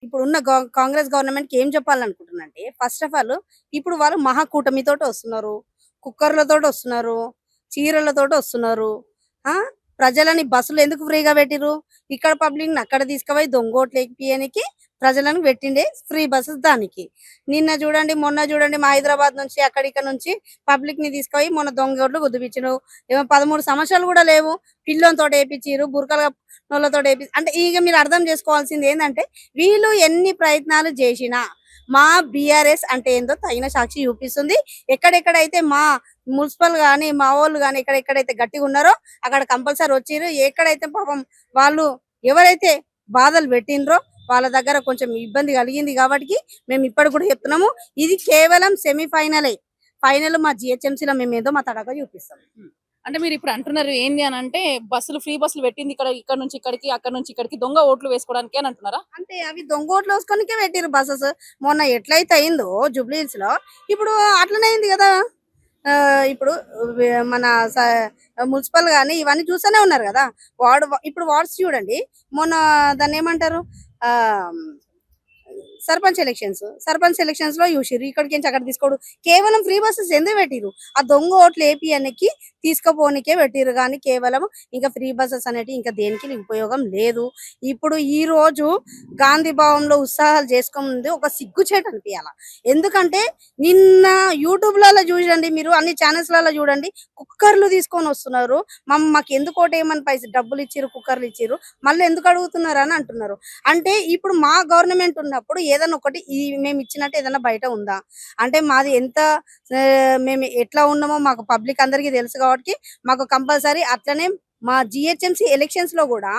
ఇప్పుడున్న కాంగ్రెస్ గవర్నమెంట్‌కి ఏం చెప్పాలనుకుంటున్నానంటే, ఫస్ట్ ఆఫ్ ఆల్ ఇప్పుడు వాళ్ళు మహాకూటమితోటి వస్తున్నారు. కుక్కర్‌లతోటి వస్తున్నారు. చీరలతోటి వస్తున్నారు. ఆ! ప్రజలని బస్సులు ఎందుకు ఫ్రీగా పెట్టిర్రు? ఇక్కడ పబ్లిక్‌ని అక్కడ తీసుకుపోయి దొంగోట్లు ఎక్కిపియనికి ప్రజలను పెట్టిండే ఫ్రీ బసెస్ దానికి. నిన్న చూడండి, మొన్న చూడండి మా హైదరాబాద్ నుంచి ఇక్కడ నుంచి పబ్లిక్‌ని తీసుకుపోయి మొన్న దొంగోట్లు గుద్దిపిచ్చిండు. ఏమో 13 సమస్యలు కూడా లేవు. పిల్లోనితోటి ఏపిచ్చిర్రు. బురకలు కప్పుకున్నోళ్ళతోటి అంటే ఇగ మీరు అర్థం చేసుకోవాల్సింది ఏందంటే, వీళ్ళు ఎన్ని ప్రయత్నాలు చేసినా మా బీఆర్ఎస్ అంటే ఏందో తగిన సాక్షి చూపిస్తుంది. ఎక్కడెక్కడైతే మా మున్సిపల్ గాని, మా వోళ్ళు గాని ఎక్కడెక్కడైతే గట్టిగున్నారో అక్కడ కంపల్సరీ వచ్చిర్రు. ఎక్కడైతే పాపం వాళ్ళు ఎవరైతే బాధలు పెట్టిండ్రో వాళ్ళ దగ్గర కొంచెం ఇబ్బంది కలిగింది కాబట్టికి మేము ఇప్పటికి కూడా చెప్తున్నాము. ఇది కేవలం సెమీ ఫైనలే. ఫైనల్ మా జీహెచ్ఎంసీలో మేమేందో మా తడక చూపిస్తాం. అంటే మీరిప్పుడు అంటున్నారు ఏంది అనంటే, ఫ్రీ బస్సులు పెట్టింది ఇక్కడ నుంచి ఇక్కడికి, అక్కడి నుంచి ఇక్కడికి దొంగ ఓట్లు వేసుకోవడానికే అని అంటున్నారా? అంటే అవి దొంగ ఓట్లు వేసుకోనికే పెట్టిర్రు బసెస్. మొన్న ఎట్లయితే అయిందో జూబ్లీ హిల్స్‌లో ఇప్పుడు అట్లనే అయింది కదా! ఇప్పుడు మన మున్సిపల్ గాని ఇవన్నీ చూస్తూనే ఉన్నారు కదా! ఇప్పుడు వార్డ్స్ చూడండి. మొన్న దాన్నేమంటారు? ఆహ్ సర్పంచ్ ఎలక్షన్స్ లో చూసిర్రు. ఇక్కడికి నుంచి అక్కడ తీసుకోడు. కేవలం ఫ్రీ బస్సెస్ ఎందుకు పెట్టిర్రు? ఆ దొంగ ఓట్లు ఏపీఎన్కి తీసుకుపోనికే పెట్టిర్రు కానీ కేవలం ఇంకా ఫ్రీ బస్సెస్ అనేటి ఇంకా దేనికి ఉపయోగం లేదు. ఇప్పుడు ఈ రోజు గాంధీ భవన్ లో ఉత్సాహాలు చేసుకోముందు ఒక సిగ్గుచేటు అనిపించాల. ఎందుకంటే నిన్న యూట్యూబ్లలో చూడండి, మీరు అన్ని ఛానల్స్లలో చూడండి, కుక్కర్లు తీసుకొని వస్తున్నారు. మాకు ఎందుకు ఓటేయమని డబ్బులు ఇచ్చిర్రు, కుక్కర్లు ఇచ్చిర్రు, మళ్ళీ ఎందుకు అడుగుతున్నారు అని అంటున్నారు. అంటే ఇప్పుడు మా గవర్నమెంట్ ఉన్నప్పుడు ఏదైనా ఒకటి మేము ఇచ్చినట్టు ఏదైనా బయట ఉందా? అంటే మాది ఎంత మేము ఎట్లా ఉన్నామో మాకు పబ్లిక్ అందరికీ తెలుసు కాబట్టి మాకు కంపల్సరీ అట్లనే మా జీహెచ్ఎంసీ ఎలక్షన్స్ లో కూడా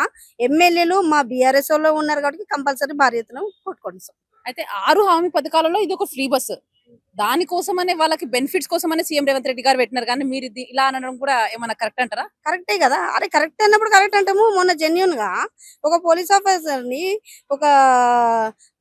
ఎమ్మెల్యేలు మా బీఆర్ఎస్ లో ఉన్నారు కాబట్టి కంపల్సరీ భారీ ఎత్తున కొట్టుకొనిస్తాం. అయితే 6 హామీ పథకాలలో ఇది ఒక ఫ్రీ బస్సు. దానికోసమనే వాళ్ళకి బెనిఫిట్స్ కోసమనే సీఎం రేవంత్ రెడ్డి గారు పెట్టినారు. కానీ మీరు ఇలా అనడం కూడా ఏమన్నా కరెక్ట్ అంటారా? కరెక్టే కదా! అరే కరెక్ట్ అన్నప్పుడు కరెక్ట్ అంటాము. మొన్న జెన్యూన్ గా ఒక పోలీస్ ఆఫీసర్ ని ఒక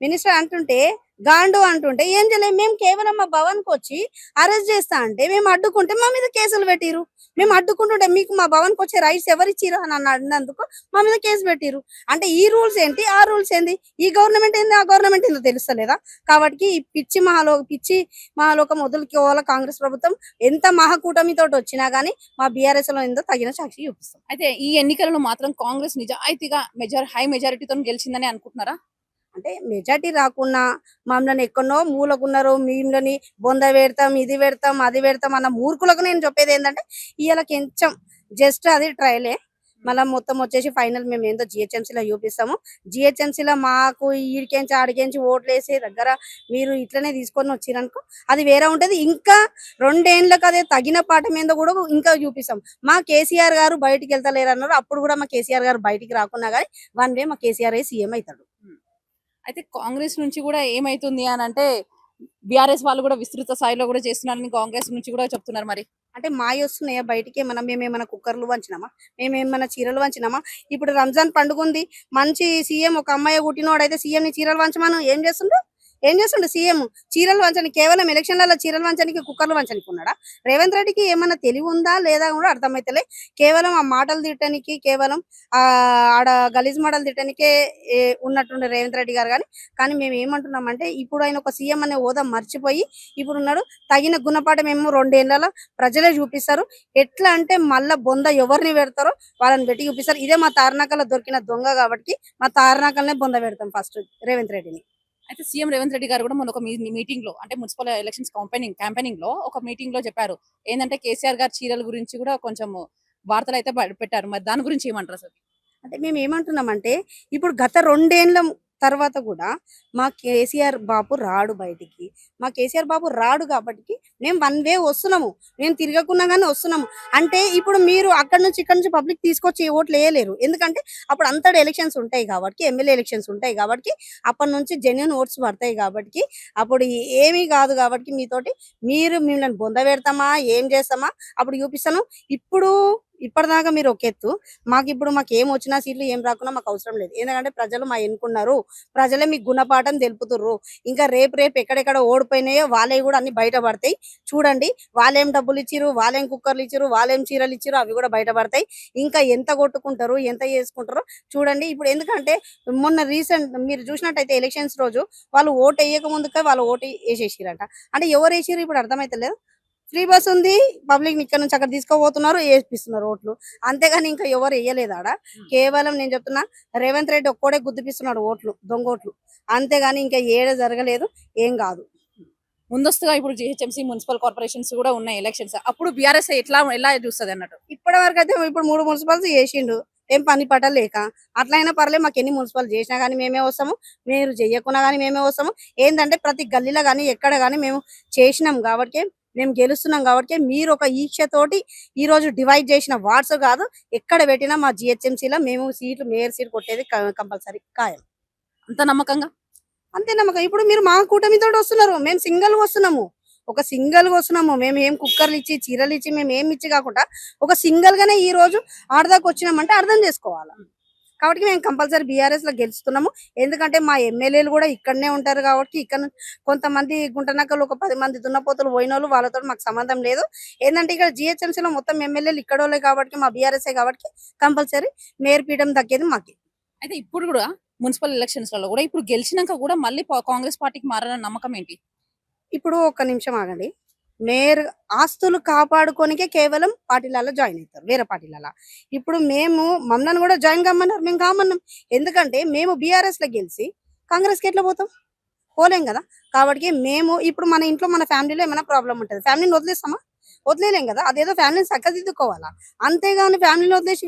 మినిస్టర్ అంటుంటే గాండు అంటుంటే ఏం చేయలేదు. మేము కేవలం మా భవన్ కి వచ్చి అరెస్ట్ చేస్తా అంటే మేము అడ్డుకుంటే మా మీద కేసులు పెట్టిరు. మేము అడ్డుకుంటుంటే మీకు మా భవన్ కి వచ్చే రైట్స్ ఎవరిచ్చిరు అని అన్నందుకు మా మీద కేసు పెట్టిరు. అంటే ఈ రూల్స్ ఏంటి, ఆ రూల్స్ ఏంది, ఈ గవర్నమెంట్ ఏంది, ఆ గవర్నమెంట్ ఏందో తెలుస్తలేదా? కాబట్టి ఈ పిచ్చి మహాలోకం వదులుకోవాల కాంగ్రెస్ ప్రభుత్వం. ఎంత మహాకూటమితోటి వచ్చినా గానీ మా బీఆర్ఎస్ లో ఏందో తగిన సాక్షి చూపిస్తాం. అయితే ఈ ఎన్నికలలో మాత్రం కాంగ్రెస్ నిజాయితీగా హై మెజారిటీతో గెలిచిందని అనుకుంటున్నారా? అంటే మెజార్టీ రాకున్నా మమ్మల్ని ఎక్కడో మూలకున్నారు, మిమ్మల్ని బొంద పెడతాం, ఇది పెడతాం, అది పెడతాం అన్న మూర్ఖులకు నేను చెప్పేది ఏంటంటే ఇవాళ కొంచెం జస్ట్ అది ట్రయలే. మళ్ళీ మొత్తం వచ్చేసి ఫైనల్ మేము ఏందో జిహెచ్ఎంసీలో చూపిస్తాము. జిహెచ్ఎంసీలో మాకు ఈడికెంచి ఆడికెంచి ఓట్లు వేసే దగ్గర మీరు ఇట్లనే తీసుకొని వచ్చిరనుకో అది వేరే ఉంటది. ఇంకా 2 ఏళ్ళకి అదే తగిన పాఠం ఏందో కూడా ఇంకా చూపిస్తాం. మా కేసీఆర్ గారు బయటికి వెళ్తలేరు అన్నారు. అప్పుడు కూడా మా కేసీఆర్ గారు బయటికి రాకున్నా కానీ 1 వే మా కేసీఆర్ సీఎం అవుతాడు. అయితే కాంగ్రెస్ నుంచి కూడా ఏమైతుంది అని అంటే, బీఆర్ఎస్ వాళ్ళు కూడా విస్తృత స్థాయిలో కూడా చేస్తున్నారని కాంగ్రెస్ నుంచి కూడా చెప్తున్నారు. మరి అంటే మాయి వస్తున్నాయా బయటికి? మేమేమన్నా కుక్కర్లు వంచినామా? మేమేమన్నా చీరలు వంచినామా? ఇప్పుడు రంజాన్ పండుగ ఉంది. మంచి సీఎం ఒక అమ్మాయి పుట్టినోడైతే సీఎంని చీరలు వంచమను ఏం చేస్తుండు సీఎం? చీరలు వంచని కేవలం ఎలక్షన్లలో చీరలు వంచడానికి, కుక్కర్లు వంచడానికి ఉన్నాడా? రేవంత్ రెడ్డికి ఏమన్నా తెలివి ఉందా లేదా కూడా అర్థమైతలే. కేవలం ఆ మాటలు తిట్టడానికి, కేవలం ఆడ గలీజ్ మాటలు తిట్టడానికే ఉన్నట్టుండే రేవంత్ రెడ్డి గారు. కానీ మేము ఏమంటున్నామంటే ఇప్పుడు ఆయన ఒక సీఎం అనే హోదా మర్చిపోయి ఇప్పుడు ఉన్నాడు. తగిన గుణపాఠం ఏమో 2 ఏళ్లలో ప్రజలే చూపిస్తారు. ఎట్లా అంటే మళ్ళా బొంద ఎవరిని పెడతారో వాళ్ళని పెట్టి చూపిస్తారు. ఇదే మా తార్నాకలో దొరికిన దొంగ కాబట్టి మా తార్నాకలనే బొంద పెడతాం ఫస్ట్ రేవంత్ రెడ్డిని. అయితే సీఎం రేవంత్ రెడ్డి గారు కూడా మొన్న ఒక మీటింగ్ లో, అంటే మున్సిపల్ ఎలక్షన్స్ క్యాంపెయినింగ్ లో ఒక మీటింగ్ లో చెప్పారు ఏంటంటే, కేసీఆర్ గారి చీరల గురించి కూడా కొంచెం వార్తలు అయితే పెట్టారు. మరి దాని గురించి ఏమంటారు అసలు? అంటే మేము ఏమంటున్నామంటే ఇప్పుడు గత 2 ఏళ్ల తర్వాత కూడా మా కేసీఆర్ బాబు రాడు బయటికి. మా కేసీఆర్ బాబు రాడు కాబట్టి మేము 1 వే వస్తున్నాము. మేము తిరగకున్నా గానీ వస్తున్నాము. అంటే ఇప్పుడు మీరు అక్కడి నుంచి ఇక్కడి నుంచి పబ్లిక్ తీసుకొచ్చి ఓట్లు వేయలేరు. ఎందుకంటే అప్పుడు అంతటి ఎలక్షన్స్ ఉంటాయి కాబట్టి, ఎమ్మెల్యే ఎలక్షన్స్ ఉంటాయి కాబట్టి, అప్పటి నుంచి జెన్యూన్ ఓట్స్ పడతాయి కాబట్టి, అప్పుడు ఏమీ కాదు కాబట్టి మీతోటి మిమ్మల్ని బొంద పెడతామా, ఏం చేస్తామా అప్పుడు చూపిస్తాను. ఇప్పుడు ఇప్పటిదాకా మీరు ఒక ఎత్తు, మాకు ఏం వచ్చినా సీట్లు ఏం రాకున్నా మాకు అవసరం లేదు. ఎందుకంటే ప్రజలు ఎన్నుకున్నారు. ప్రజలే మీకు గుణపాఠం తెలుపుతుర్రు. ఇంకా రేపు ఎక్కడెక్కడ ఓడిపోయినాయో వాళ్ళవి కూడా అన్ని బయటపడతాయి. చూడండి, వాళ్ళేం డబ్బులు ఇచ్చిర్రు, వాళ్ళేం కుక్కర్లు ఇచ్చిర్రు, వాళ్ళేం చీరలు ఇచ్చిర్రు, అవి కూడా బయటపడతాయి. ఇంకా ఎంత కొట్టుకుంటారు, ఎంత చేసుకుంటారో చూడండి. ఇప్పుడు ఎందుకంటే మొన్న రీసెంట్ మీరు చూసినట్టయితే ఎలక్షన్స్ రోజు వాళ్ళు ఓటు వేయక ముందుకే వాళ్ళు ఓటు వేసేసిరంట. అంటే ఎవరు వేసిర్రు ఇప్పుడు అర్థమైతలేదు. ఫ్రీ బస్ ఉంది, పబ్లిక్ ఇక్కడ నుంచి అక్కడ తీసుకోబోతున్నారు, వేపిస్తున్నారు ఓట్లు. అంతేగాని ఇంకా ఎవరు వేయలేదు ఆడ. కేవలం నేను చెప్తున్నా, రేవంత్ రెడ్డి ఒక్కడే గుద్దిపిస్తున్నాడు ఓట్లు, దొంగ ఓట్లు. అంతేగాని ఇంకా ఏడ జరగలేదు, ఏం కాదు. ముందస్తుగా ఇప్పుడు జిహెచ్ఎంసీ మున్సిపల్ కార్పొరేషన్స్ కూడా ఉన్నాయి ఎలక్షన్స్. అప్పుడు బీఆర్ఎస్ ఎలా చూస్తుంది అన్నట్టు? ఇప్పటి వరకు అయితే ఇప్పుడు 3 మున్సిపాలిటీ చేసిండు, ఏం పని పట్ట లేక. అట్లా అయినా పర్లేదు, మాకు ఎన్ని మున్సిపల్ చేసినా కానీ మేమే వస్తాము, మీరు చెయ్యకున్నా కానీ మేమే వస్తాము. ఏంటంటే ప్రతి గల్లీలో కానీ ఎక్కడ కానీ మేము చేసినాం కాబట్టి, మేము గెలుస్తున్నాం కాబట్టి, మీరు ఒక ఈక్షతోటి ఈ రోజు డివైడ్ చేసిన వార్డ్స్ కాదు, ఎక్కడ పెట్టినా మా జిహెచ్ఎంసీలో మేము సీట్లు మేయర్ సీట్ కొట్టేది కంపల్సరీ ఖాయం. అంత నమ్మకంగా? అంతే నమ్మకం. ఇప్పుడు మీరు మా కూటమితో వస్తున్నారు, మేము సింగిల్ వస్తున్నాము. ఒక సింగిల్ వస్తున్నాము, మేము ఏం కుక్కర్లు ఇచ్చి చీరలు ఇచ్చి మేము ఏం ఇచ్చి కాకుండా ఒక సింగిల్ గానే ఈ రోజు ఆడదాకా వచ్చినామంటే అర్థం చేసుకోవాలి. కాబట్టి మేము కంపల్సరీ బీఆర్ఎస్ లో గెలుస్తున్నాము. ఎందుకంటే మా ఎమ్మెల్యేలు కూడా ఇక్కడనే ఉంటారు కాబట్టి, ఇక్కడ కొంతమంది గుంటనక్కలు ఒక 10 మంది దున్నపోతులు పోయిన వాళ్ళు, వాళ్ళతో మాకు సంబంధం లేదు. ఏంటంటే ఇక్కడ జిహెచ్ఎంసీలో మొత్తం ఎమ్మెల్యేలు ఇక్కడోళ్ళే కాబట్టి, మా బీఆర్ఎస్ఏ కాబట్టి కంపల్సరీ మేయర్ పీఠం దక్కేది మాకు. అయితే ఇప్పుడు కూడా మున్సిపల్ ఎలక్షన్స్ లలో కూడా ఇప్పుడు గెలిచినాక కూడా మళ్ళీ కాంగ్రెస్ పార్టీకి మారాలన్న నమ్మకం ఏంటి? ఇప్పుడు ఒక్క నిమిషం ఆగండి. మేయర్ ఆస్తులు కాపాడుకోనికే కేవలం పార్టీలలో జాయిన్ అవుతారు, వేరే పార్టీలలో. ఇప్పుడు మమ్మల్ని కూడా జాయిన్ కమ్మన్నారు, మేము కామన్నాం. ఎందుకంటే మేము బీఆర్ఎస్ లో గెలిచి కాంగ్రెస్కి ఎట్లా పోతాం? పోలేం కదా. కాబట్టి మేము ఇప్పుడు మన ఇంట్లో మన ఫ్యామిలీలో ఏమైనా ప్రాబ్లం ఉంటుంది, ఫ్యామిలీని వదిలేస్తామా? వదిలేలేం కదా. అదేదో ఫ్యామిలీని చక్కదిద్దుకోవాలా. అంతేగాని ఫ్యామిలీని వదిలేసి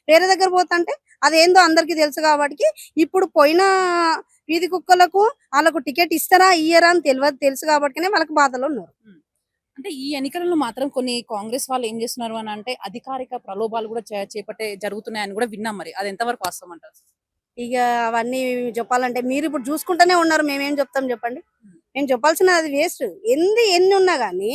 వేరే దగ్గర పోతుంటే అదేందో అందరికీ తెలుసు. కాబట్టి ఇప్పుడు పోయిన వీధి కుక్కలకు వాళ్ళకు టికెట్ ఇస్తారా ఇయ్యరా అని తెలుసు కాబట్టి వాళ్ళకి బాధలో ఉన్నారు. అంటే ఈ ఎన్నికలలో మాత్రం కొన్ని కాంగ్రెస్ వాళ్ళు ఏం చేస్తున్నారు అని అంటే అధికారిక ప్రలోభాలు కూడా చేపట్టే జరుగుతున్నాయని కూడా విన్నాం. మరి అది ఎంతవరకు వాస్తవం అంటారు? ఇక అవన్నీ చెప్పాలంటే మీరు ఇప్పుడు చూసుకుంటూనే ఉన్నారు, మేమేం చెప్తాం చెప్పండి. మేము చెప్పాల్సిన అది వేస్ట్. ఎన్ని ఉన్నా కానీ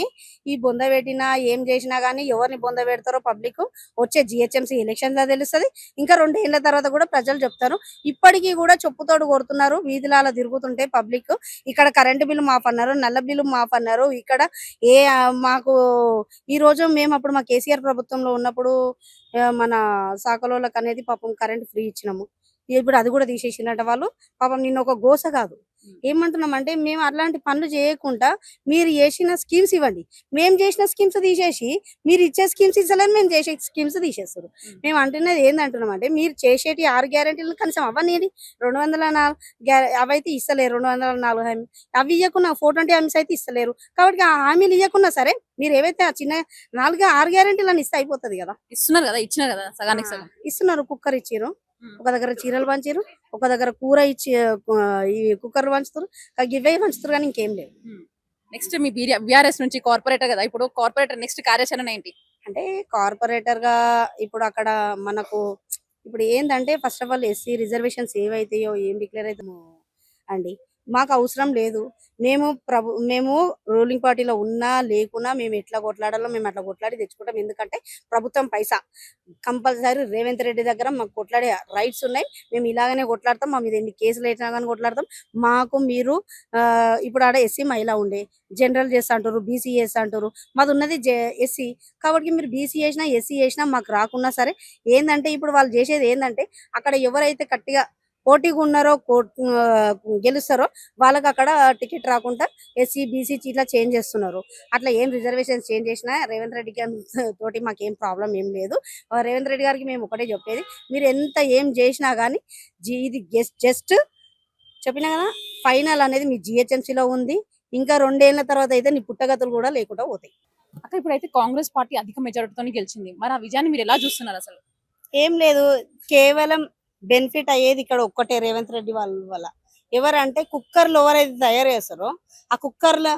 ఈ బొంద పెట్టినా ఏం చేసినా కానీ ఎవరిని బొంద పెడతారో పబ్లిక్ వచ్చే జిహెచ్ఎంసీ ఎలక్షన్ లో తెలుస్తుంది. ఇంకా 2 ఏళ్ల తర్వాత కూడా ప్రజలు చెప్తారు. ఇప్పటికీ కూడా చెప్పుతోడు కొడుతున్నారు, వీధిలాల తిరుగుతుంటే పబ్లిక్. ఇక్కడ కరెంటు బిల్లు మాఫ్ అన్నారు, నల్ల బిల్లు మాఫ్ అన్నారు. ఇక్కడ మాకు ఈ రోజు మేము అప్పుడు మా కేసీఆర్ ప్రభుత్వంలో ఉన్నప్పుడు మన శాఖలోళ్ళకి అనేది పాపం కరెంట్ ఫ్రీ ఇచ్చినాము. ఇప్పుడు అది కూడా తీసేసిందంట వాళ్ళు. పాపం నిన్న ఒక గోస కాదు. ఏమంటున్నామంటే మేము అట్లాంటి పనులు చేయకుండా మీరు చేసిన స్కీమ్స్ ఇవ్వండి. మేము చేసిన స్కీమ్స్ తీసేసి మీరు ఇచ్చే స్కీమ్స్ ఇస్తలేదు, మేము చేసే స్కీమ్స్ తీసేస్తారు. మేము అంటున్నది ఏంటంటున్నాం అంటే మీరు చేసేటి 6 గ్యారెంటీలు కనీసం అవన్నీ 204 అవైతే ఇస్తలేరు. 204 హామీ అవి ఇవ్వకున్నా 420 హామీస్ అయితే ఇస్తలేరు. కాబట్టి ఆ హామీలు ఇవ్వకున్నా సరే మీరు ఏవైతే ఆ చిన్న 6 గ్యారెంటీలను ఇస్తే అయిపోతుంది కదా. ఇస్తున్నారు కదా, ఇచ్చినారు కదా, సగానికి సగం ఇస్తున్నారు. కుక్కర్ ఇచ్చిరు, ఒక దగ్గర చీరలు పంచారు, ఒక దగ్గర కూర ఇచ్చి ఈ కుక్కర్లు పంచుతారు, ఇవే పంచుతారు కానీ ఇంకేం లేదు. నెక్స్ట్ మీ బీఆర్ఎస్ నుంచి కార్పొరేటర్ కదా, ఇప్పుడు కార్పొరేటర్ నెక్స్ట్ కార్యాచరణ ఏంటి? అంటే కార్పొరేటర్ గా ఇప్పుడు అక్కడ మనకు ఇప్పుడు ఏంటంటే first of all SC reservations ఏవైతాయో ఏం డిక్లేర్ అవుతామో అండి మాకు అవసరం లేదు. మేము రూలింగ్ పార్టీలో ఉన్నా లేకున్నా మేము ఎట్లా కొట్లాడాలో మేము అట్లా కొట్లాడి తెచ్చుకుంటాం. ఎందుకంటే ప్రభుత్వం పైసా కంపల్సరీ రేవంత్ రెడ్డి దగ్గర మాకు కొట్లాడే రైట్స్ ఉన్నాయి. మేము ఇలాగనే కొట్లాడతాం. మా మీద ఎన్ని కేసులు వేసినా కానీ కొట్లాడతాం. మాకు మీరు ఇప్పుడు ఆడ ఎస్సీ మహిళ ఉండే జనరల్ చేస్తా అంటారు, బీసీ చేస్తా అంటారు. మాది ఉన్నది ఎస్సీ కాబట్టి మీరు బీసీ చేసినా ఎస్సీ చేసినా మాకు రాకున్నా సరే ఏంటంటే ఇప్పుడు వాళ్ళు చేసేది ఏంటంటే అక్కడ ఎవరైతే గట్టిగా పోటీగా ఉన్నారో గెలుస్తారో వాళ్ళకి అక్కడ టికెట్ రాకుండా ఎస్సీ బీసీ ఇట్లా చేంజ్ చేస్తున్నారు. అట్లా ఏం రిజర్వేషన్స్ చేంజ్ చేసినా రేవంత్ రెడ్డి తోటి మాకేం ప్రాబ్లం ఏం లేదు. రేవంత్ రెడ్డి గారికి మేము ఒకటే చెప్పేది, మీరు ఎంత ఏం చేసినా కానీ ఇది జస్ట్ చెప్పినా కదా ఫైనల్ అనేది మీ జిహెచ్ఎంసీలో ఉంది. ఇంకా 2 ఏళ్ల తర్వాత అయితే నీ పుట్టగతులు కూడా లేకుండా పోతాయి. అక్క ఇప్పుడైతే కాంగ్రెస్ పార్టీ అధిక మెజారిటీతో గెలిచింది. మరి ఆ విజయాన్ని మీరు ఎలా చూస్తున్నారు అసలు? ఏం లేదు, కేవలం బెనిఫిట్ అయ్యేది ఇక్కడ ఒక్కటే రేవంత్ రెడ్డి వాళ్ళ వల్ల. ఎవరంటే కుక్కర్లు ఎవరైతే తయారు చేస్తారో ఆ కుక్కర్లు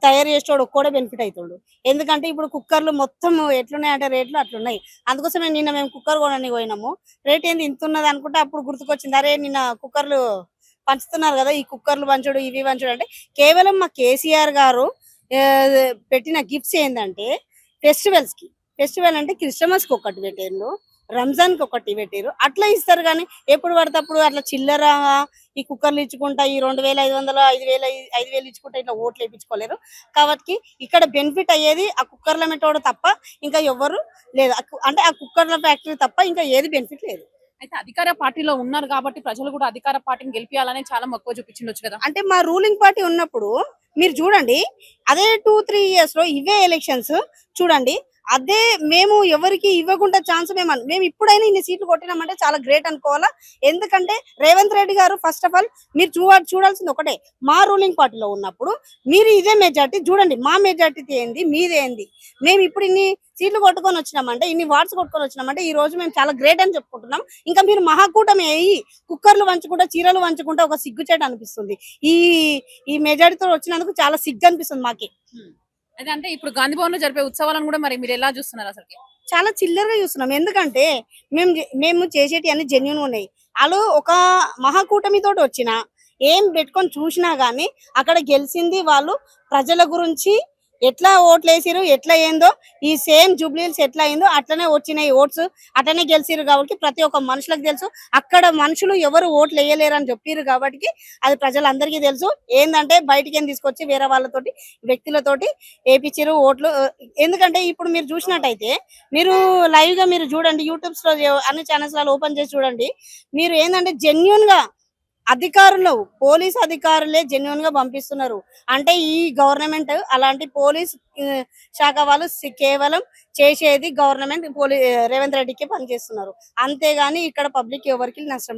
తయారు చేసేవాడు ఒక్కడే బెనిఫిట్ అవుతాడు. ఎందుకంటే ఇప్పుడు కుక్కర్లు మొత్తం ఎట్లున్నాయంటే రేట్లు అట్లున్నాయి. అందుకోసమే నిన్న మేము కుక్కర్ కొనడానికి పోయినాము. రేట్ ఏంది ఇంత ఉన్నది అనుకుంటే అప్పుడు గుర్తుకొచ్చింది, అరే నిన్న కుక్కర్లు పంచుతున్నారు కదా, ఈ కుక్కర్లు పంచుడు ఇవి పంచుడు అంటే కేవలం మా కేసీఆర్ గారు పెట్టిన గిఫ్ట్స్ ఏంటంటే ఫెస్టివల్స్ కి ఫెస్టివల్ అంటే క్రిస్టమస్ కి ఒకటి పెట్టారు, రంజాన్ కి ఒకటి పెట్టారు, అట్లా ఇస్తారు. కానీ ఎప్పుడు పడితే అప్పుడు అట్లా చిల్లర ఈ కుక్కర్లు ఇచ్చుకుంటా ఈ 2500 5000 ఇచ్చుకుంటా ఇట్లా ఓట్లు వేయించుకోలేరు. కాబట్టి ఇక్కడ బెనిఫిట్ అయ్యేది ఆ కుక్కర్ల మెటోడ్ తప్ప ఇంకా ఎవరు లేదు. అంటే ఆ కుక్కర్ల ఫ్యాక్టరీ తప్ప ఇంకా ఏది బెనిఫిట్ లేదు. అయితే అధికార పార్టీలో ఉన్నారు కాబట్టి ప్రజలు కూడా అధికార పార్టీని గెలిపియాలనే చాలా మక్కువ చూపించిండొచ్చు కదా. అంటే మా రూలింగ్ పార్టీ ఉన్నప్పుడు మీరు చూడండి, అదే 2-3 ఇయర్స్ లో ఇవే ఎలక్షన్స్ చూడండి, అదే మేము ఎవరికి ఇవ్వకుండా ఛాన్స్ మేము ఇప్పుడైనా ఇన్ని సీట్లు కొట్టినామంటే చాలా గ్రేట్ అనుకోవాలా. ఎందుకంటే రేవంత్ రెడ్డి గారు ఫస్ట్ ఆఫ్ ఆల్ మీరు చూడాల్సింది ఒకటే, మా రూలింగ్ పార్టీలో ఉన్నప్పుడు మీరు ఇదే మెజార్టీ చూడండి, మా మెజార్టీ ఏంది మీదేంది, మేము ఇప్పుడు ఇన్ని సీట్లు కొట్టుకొని వచ్చినామంటే, ఇన్ని వార్డ్స్ కొట్టుకొని వచ్చినామంటే ఈ రోజు మేము చాలా గ్రేట్ అని చెప్పుకుంటున్నాం. ఇంకా మీరు మహాకూటమి అయ్యి కుక్కర్లు వంచుకుంటా చీరలు వంచుకుంటా ఒక సిగ్గుచేట అనిపిస్తుంది. ఈ ఈ మెజార్టీతో వచ్చినందుకు చాలా సిగ్గు అనిపిస్తుంది మాకి. అదే అంటే ఇప్పుడు గాంధీ భవన్ లో జరిపే ఉత్సవాలను కూడా మరి మీరు ఎలా చూస్తున్నారు అసలు? చాలా చిల్లరగా చూస్తున్నాం. ఎందుకంటే మేము చేసేటి అన్ని జెన్యున్ ఉన్నాయి. వాళ్ళు ఒక మహాకూటమితో వచ్చిన ఏం పెట్టుకొని చూసినా గానీ అక్కడ గెలిచింది వాళ్ళు ప్రజల గురించి ఎట్లా ఓట్లు వేసిరు, ఎట్లా ఏందో ఈ సేమ్ జూబ్లీహిల్స్ ఎట్లా అయిందో అట్లనే వచ్చినాయి ఓట్స్, అట్లనే గెలిచిరు. కాబట్టి ప్రతి ఒక్క మనుషులకు తెలుసు అక్కడ మనుషులు ఎవరు ఓట్లు వేయలేరు అని చెప్పిరు. కాబట్టి అది ప్రజలందరికీ తెలుసు. ఏంటంటే బయటికి ఏం తీసుకొచ్చి వేరే వాళ్ళతోటి వ్యక్తులతోటి వేపించిరు ఓట్లు. ఎందుకంటే ఇప్పుడు మీరు చూసినట్టయితే మీరు లైవ్ గా మీరు చూడండి, యూట్యూబ్స్ లో అన్ని ఛానల్స్ ఓపెన్ చేసి చూడండి. మీరు ఏంటంటే జెన్యున్ గా అధికారులు పోలీస్ అధికారులే జెన్యున్ గా పంపిస్తున్నారు. అంటే ఈ గవర్నమెంట్ అలాంటి పోలీస్ శాఖ వాళ్ళు కేవలం చేసేది గవర్నమెంట్ రేవంత్ రెడ్డికి పనిచేస్తున్నారు. అంతేగాని ఇక్కడ పబ్లిక్ ఎవరికి నష్టం లేదు.